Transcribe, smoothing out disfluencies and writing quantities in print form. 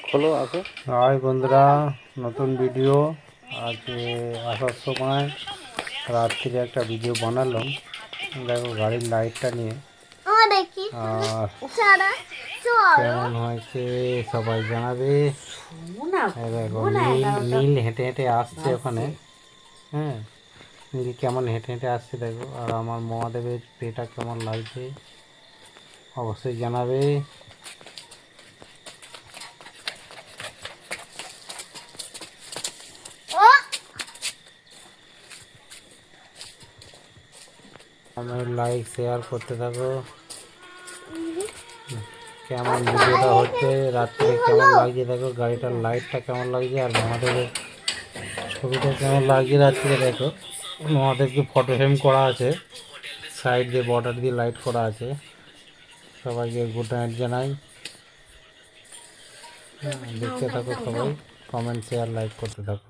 খোলো আসো। হাই বন্ধুরা, নতুন ভিডিও। আজকে আসার সময় রাত্রিরে একটা ভিডিও বানালাম, দেখো গাড়ির লাইটটা নিয়ে। আর কেমন হয়েছে সবাই জানাবে। দেখো নীল নীল হেঁটে হেঁটে আসছে ওখানে। হ্যাঁ, নীল কেমন হেঁটে হেঁটে আসছে দেখো। আর আমার মহাদেবের পেটা কেমন লাগছে অবশ্যই জানাবে। আমার লাইক শেয়ার করতে থাকো। কেমন ভিডিওটা হচ্ছে, রাত্রে কেমন লাগছে দেখো, গাড়িটার লাইটটা কেমন লাগছে আর মহাদেবের ছবিটা কেমন লাগছে রাত্রে দেখো। মহাদেবকে ফটো ফ্রেম করা আছে, সাইড দিয়ে বর্ডার দিয়ে লাইট করা আছে। সবাইকে গুড নাইট জানাই। দেখতে থাকো সবাই, কমেন্ট শেয়ার লাইক করতে থাকো।